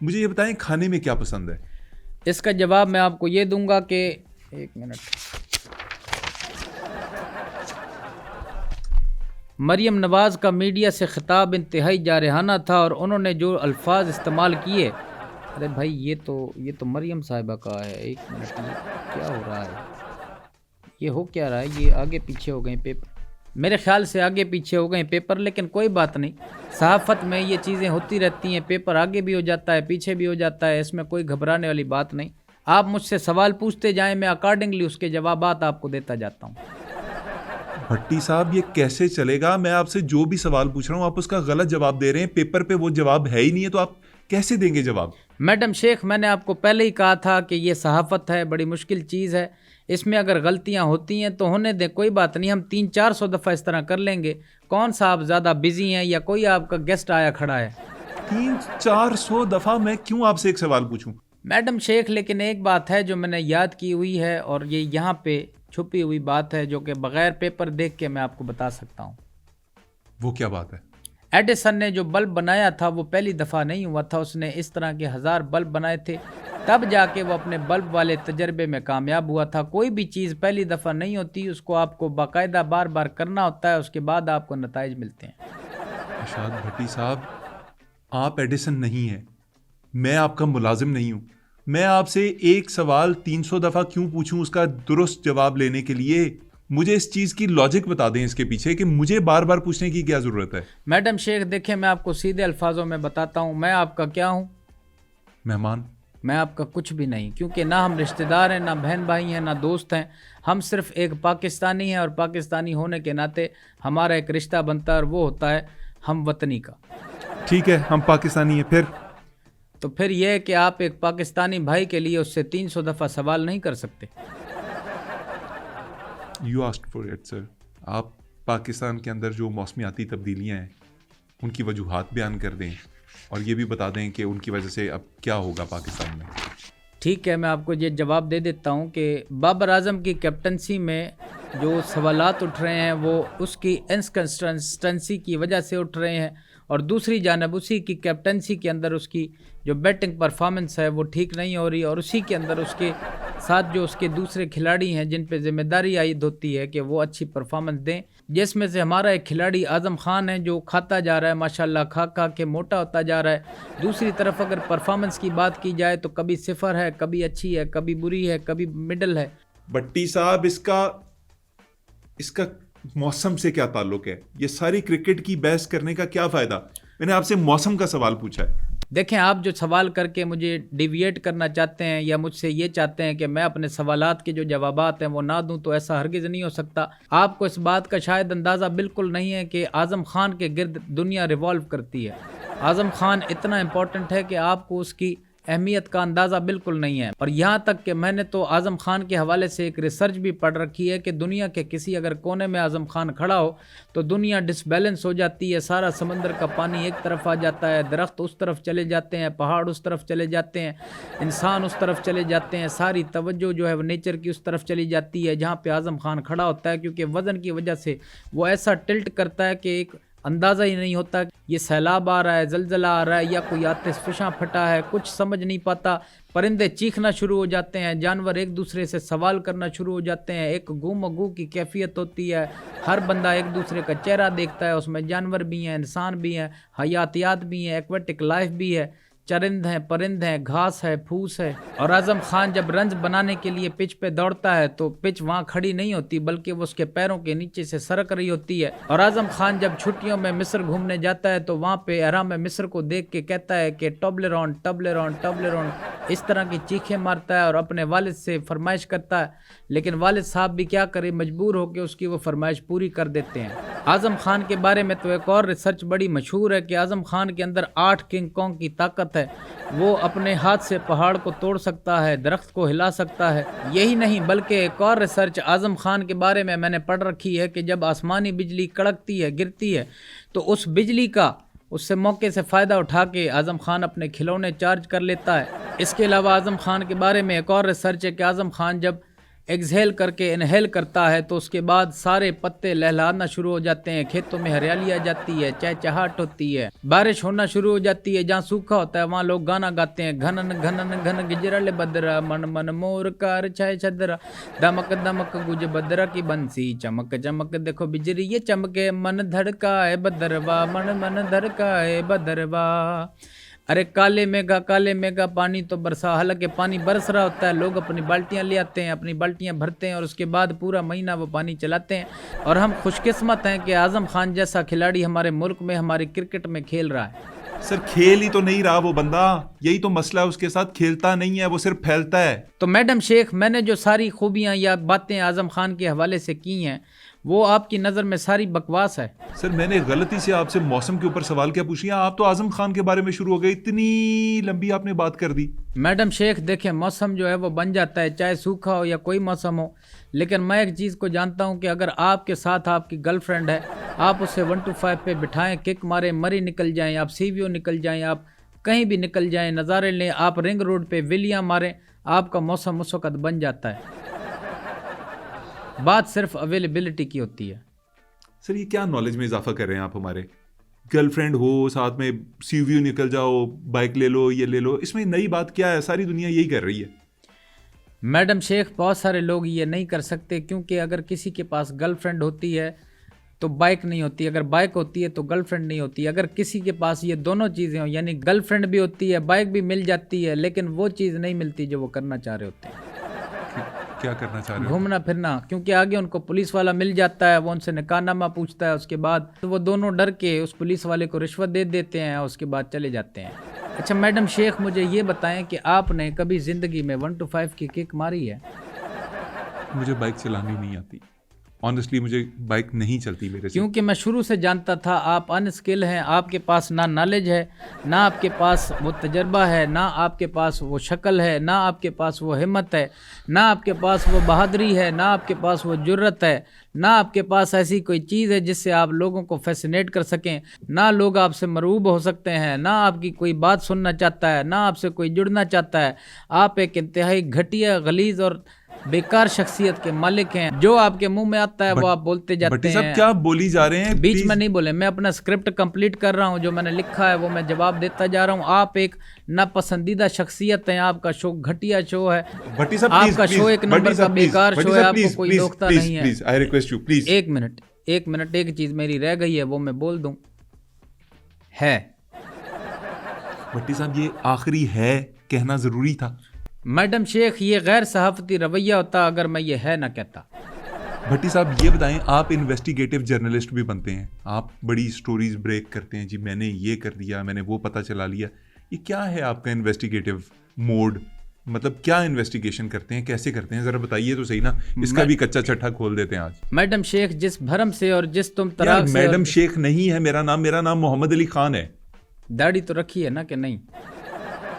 मुझे ये बताएं खाने में क्या पसंद है? इसका जवाब मैं आपको ये दूंगा कि एक मिनट, मरियम नवाज़ का मीडिया से खिताब इंतहाई जारहाना था और उन्होंने जो अल्फाज इस्तेमाल किए, अरे भाई ये तो मरियम साहिबा का है। एक मिनट, ये क्या हो रहा है, ये हो क्या रहा है, ये आगे पीछे हो गए पेपर, मेरे ख्याल से आगे पीछे हो गए पेपर, लेकिन कोई बात नहीं, सहाफ़त में ये चीज़ें होती रहती हैं, पेपर आगे भी हो जाता है पीछे भी हो जाता है, इसमें कोई घबराने वाली बात नहीं। आप मुझसे सवाल पूछते जाएं, मैं अकॉर्डिंगली उसके जवाबात आपको देता जाता हूँ। भट्टी साहब ये कैसे चलेगा? मैं आपसे जो भी सवाल पूछ रहा हूँ आप उसका गलत जवाब दे रहे हैं, पेपर पे वो जवाब है ही नहीं है, तो आप कैसे देंगे जवाब? मैडम शेख, मैंने आपको पहले ही कहा था कि ये सहाफ़त है, बड़ी मुश्किल चीज़ है, इसमें अगर गलतियां होती हैं तो होने दें, कोई बात नहीं, हम 300-400 दफ़ा इस तरह कर लेंगे। कौन सा आप ज़्यादा बिजी हैं या कोई आपका गेस्ट आया खड़ा है? 300-400 दफा मैं क्यों आपसे एक सवाल पूछूं? मैडम शेख, लेकिन एक बात है जो मैंने याद की हुई है और ये यहाँ पे छुपी हुई बात है जो कि बग़ैर पेपर देख के मैं आपको बता सकता हूँ। वो क्या बात है? एडिसन ने जो बल्ब बनाया था वो पहली दफ़ा नहीं हुआ था, उसने इस तरह के 1000 बल्ब बनाए थे, तब जाके वो अपने बल्ब वाले तजर्बे में कामयाब हुआ था। कोई भी चीज़ पहली दफ़ा नहीं होती, उसको आपको बाकायदा बार बार करना होता है, उसके बाद आपको नताइज मिलते हैं। इरशाद भट्टी साहब, आप एडिसन नहीं हैं, मैं आपका मुलाजिम नहीं हूं। मैं आपसे एक सवाल 300 दफा क्यों पूछूं उसका दुरुस्त जवाब लेने के लिए? मुझे इस चीज की लॉजिक बता दें इसके पीछे कि मुझे बार बार पूछने की क्या जरूरत है। मैडम शेख देखें, मैं आपको सीधे अल्फाजों में बताता हूँ, मैं आपका क्या हूँ? मेहमान। मैं आपका कुछ भी नहीं, क्योंकि ना हम रिश्तेदार हैं, ना बहन भाई हैं, ना दोस्त हैं, हम सिर्फ एक पाकिस्तानी हैं और पाकिस्तानी होने के नाते हमारा एक रिश्ता बनता है और वो होता है हम वतनी का। ठीक है, हम पाकिस्तानी हैं, तो फिर यह है कि आप एक पाकिस्तानी भाई के लिए उससे 300 दफ़ा सवाल नहीं कर सकते। You asked for it sir. आप पाकिस्तान के अंदर जो मौसमियाती तब्दीलियां हैं उनकी वजूहात बयान कर दें और ये भी बता दें कि उनकी वजह से अब क्या होगा पाकिस्तान में। ठीक है, मैं आपको ये जवाब दे देता हूँ कि बाबर आजम की कैप्टनसी में जो सवालात उठ रहे हैं वो उसकी इनकंसिस्टेंसी की वजह से उठ रहे हैं, और दूसरी जानब उसी की कैप्टनसी के अंदर उसकी जो बैटिंग परफॉर्मेंस है वो ठीक नहीं हो रही, और उसी के अंदर उसके साथ जो उसके दूसरे खिलाड़ी हैं जिन पे जिम्मेदारी आयद होती है कि वो अच्छी परफॉर्मेंस दें, जिसमें से हमारा एक खिलाड़ी आज़म खान है जो खाता जा रहा है, माशाल्लाह खा खा के मोटा होता जा रहा है। दूसरी तरफ अगर परफॉर्मेंस की बात की जाए तो कभी सिफर है, कभी अच्छी है, कभी बुरी है, कभी मिडल है। भट्टी साहब, इसका मौसम से क्या ताल्लुक है? ये सारी क्रिकेट की बहस करने का क्या फायदा? मैंने आपसे मौसम का सवाल पूछा है। देखें, आप जो सवाल करके मुझे डिविएट करना चाहते हैं या मुझसे ये चाहते हैं कि मैं अपने सवालात के जो जवाबात हैं वो ना दूं, तो ऐसा हरगिज़ नहीं हो सकता। आपको इस बात का शायद अंदाज़ा बिल्कुल नहीं है कि आज़म खान के गिर्द दुनिया रिवॉल्व करती है। आज़म खान इतना इम्पोर्टेंट है कि आपको उसकी अहमियत का अंदाज़ा बिल्कुल नहीं है। और यहाँ तक कि मैंने तो आज़म खान के हवाले से एक रिसर्च भी पढ़ रखी है कि दुनिया के किसी अगर कोने में आज़म खान खड़ा हो तो दुनिया डिसबैलेंस हो जाती है, सारा समंदर का पानी एक तरफ आ जाता है, दरख्त उस तरफ चले जाते हैं, पहाड़ उस तरफ चले जाते हैं, इंसान उस तरफ चले जाते हैं, सारी तवज्जो जो है वो नेचर की उस तरफ चली जाती है जहाँ पे आज़म खान खड़ा होता है, क्योंकि वज़न की वजह से वो ऐसा टिल्ट करता है कि एक अंदाज़ा ही नहीं होता ये सैलाब आ रहा है, जलजला आ रहा है या कोई आतिश फिशां फटा है, कुछ समझ नहीं पाता। परिंदे चीखना शुरू हो जाते हैं, जानवर एक दूसरे से सवाल करना शुरू हो जाते हैं, एक गुम गू की कैफियत होती है, हर बंदा एक दूसरे का चेहरा देखता है, उसमें जानवर भी हैं, इंसान भी हैं, हयातियात भी हैं, एक्वेटिक लाइफ भी है, चरिंद हैं, परिंद हैं, घास है, फूस है। और आज़म खान जब रन्स बनाने के लिए पिच पे दौड़ता है तो पिच वहाँ खड़ी नहीं होती बल्कि वो उसके पैरों के नीचे से सरक रही होती है। और आज़म खान जब छुट्टियों में मिस्र घूमने जाता है तो वहाँ पे अहराम मिस्र को देख के कहता है कि टॉबलेरॉन टॉबलेरॉन टॉबलेरॉन, इस तरह की चीखें मारता है और अपने वालिद से फरमाइश करता है, लेकिन वालिद साहब भी क्या करे, मजबूर होकर उसकी वो फरमाइश पूरी कर देते हैं। आज़म खान के बारे में तो एक और रिसर्च बड़ी मशहूर है कि आज़म खान के अंदर 8 किंग कॉन्ग की ताकत है। वो अपने हाथ से पहाड़ को तोड़ सकता है, दरख्त को हिला सकता है। यही नहीं बल्कि एक और रिसर्च आज़म खान के बारे में मैंने पढ़ रखी है कि जब आसमानी बिजली कड़कती है, गिरती है, तो उस बिजली का उससे मौके से फ़ायदा उठा के आज़म खान अपने खिलौने चार्ज कर लेता है। इसके अलावा आज़म खान के बारे में एक और रिसर्च है कि आज़म खान जब एक्सहेल करके इनहेल करता है तो उसके बाद सारे पत्ते लहलहाना शुरू हो जाते हैं, खेतों में हरियाली आ जाती है, चहचहाट होती है, बारिश होना शुरू हो जाती है। जहाँ सूखा होता है वहाँ लोग गाना गाते हैं, घनन घनन घन गिजरल बदरा मन मन मोर कार छाय छदरा, दमक दमक गुज बदरा की बंसी, चमक चमक देखो बिजली ये चमके, मन धड़का है बदरवा, मन मन धड़का है बदरवा। अरे काले मेघा पानी तो बरसा, हालांकि पानी बरस रहा होता है, लोग अपनी बाल्टियां ले आते हैं, अपनी बाल्टियां भरते हैं और उसके बाद पूरा महीना वो पानी चलाते हैं। और हम खुशकिस्मत हैं कि आजम खान जैसा खिलाड़ी हमारे मुल्क में हमारी क्रिकेट में खेल रहा है। सर खेल ही तो नहीं रहा वो बंदा, यही तो मसला है उसके साथ, खेलता नहीं है वो, सिर्फ फैलता है। तो मैडम शेख, मैंने जो सारी खूबियां या बातें आजम खान के हवाले से की हैं वो आपकी नज़र में सारी बकवास है। सर मैंने गलती से आपसे मौसम के ऊपर सवाल क्या पूछ लिया, आप तो आजम खान के बारे में शुरू हो गए, इतनी लंबी आपने बात कर दी। मैडम शेख देखें, मौसम जो है वो बन जाता है, चाहे सूखा हो या कोई मौसम हो, लेकिन मैं एक चीज़ को जानता हूं कि अगर आपके साथ आपकी गर्लफ्रेंड है, आप उसे 1 to 5 पे बिठाएं, किक मारें, मरी निकल जाएं, आप सीवीओ निकल जाएं, आप कहीं भी निकल जाएं, नज़ारे लें, आप रिंग रोड पे विलियां मारें, आपका मौसम उस वक़्त बन जाता है। बात सिर्फ अवेलेबिलिटी की होती है। सर ये क्या नॉलेज में इजाफा कर रहे हैं आप हमारे, गर्लफ्रेंड हो साथ में सीवीओ निकल जाओ, बाइक ले लो, ये ले लो, इसमें नई बात क्या है, सारी दुनिया यही कर रही है। मैडम शेख, बहुत सारे लोग ये नहीं कर सकते क्योंकि अगर किसी के पास गर्लफ्रेंड होती है तो बाइक नहीं होती, अगर बाइक होती है तो गर्लफ्रेंड नहीं होती। अगर किसी के पास ये दोनों चीज़ें हो, यानी गर्लफ्रेंड भी होती है, बाइक भी मिल जाती है, लेकिन वो चीज़ नहीं मिलती जो वो करना चाह रहे होते हैं। क्या करना चाह रहे हो? घूमना फिरना, क्योंकि आगे उनको पुलिस वाला मिल जाता है, वो उनसे निकाहनामा पूछता है, उसके बाद तो वो दोनों डर के उस पुलिस वाले को रिश्वत दे देते हैं, उसके बाद चले जाते हैं। अच्छा मैडम शेख, मुझे ये बताएं कि आपने कभी ज़िंदगी में 1 to 5 की किक मारी है? मुझे बाइक चलानी नहीं आती, ऑनेस्टली मुझे बाइक नहीं चलती मेरे से। क्योंकि मैं शुरू से जानता था आप अनस्किल हैं, आपके पास ना नॉलेज है, ना आपके पास वो तजर्बा है, ना आपके पास वो शक्ल है, ना आपके पास वो हिम्मत है, ना आपके पास वो बहादुरी है, ना आपके पास वो जुर्रत है, ना आपके पास ऐसी कोई चीज़ है जिससे आप लोगों को फैसिनेट कर सकें, ना लोग आपसे मरूब हो सकते हैं, ना आपकी कोई बात सुनना चाहता है, ना आपसे कोई जुड़ना चाहता है। आप एक इंतहाई घटिया, गलीज और बेकार शख्सियत के मालिक हैं। जो आपके मुंह में आता है वो आप बोलते जाते हैं। क्या बोली जा रहे हैं? बीच में नहीं बोले, मैं अपना स्क्रिप्ट कंप्लीट कर रहा हूं, जो मैंने लिखा है वो मैं जवाब देता जा रहा हूं। आप एक नापसंदीदा शख्सियत हैं, आपका शो घटिया शो है, आपका शो एक नंबर का बेकार शो है, आपको कोई रोकता नहीं है। आई रिक्वेस्ट यू प्लीज, एक मिनट, एक चीज मेरी रह गई है वो मैं बोल दूं। है भट्टी साहब, ये आखिरी है कहना जरूरी था। मैडम शेख, ये गैर सहाफती रवैया होता अगर मैं ये है ना कहता। भट्टी साहब ये बताएं, आप इन्वेस्टिगेटिव जर्नलिस्ट भी बनते हैं, आप बड़ी स्टोरीज ब्रेक करते हैं, जी मैंने ये कर दिया, मैंने वो पता चला लिया, ये क्या है आपका इन्वेस्टिगेटिव मोड? मतलब क्या इन्वेस्टिगेशन करते हैं, कैसे करते हैं, जरा बताइए तो सही ना, इसका भी कच्चा चट्टा खोल देते हैं आज। मैडम शेख, जिस भरम से और जिस तुम तराक से, मैडम शेख नहीं है मेरा नाम मोहम्मद अली खान है। दाढ़ी तो रखी है ना कि नहीं?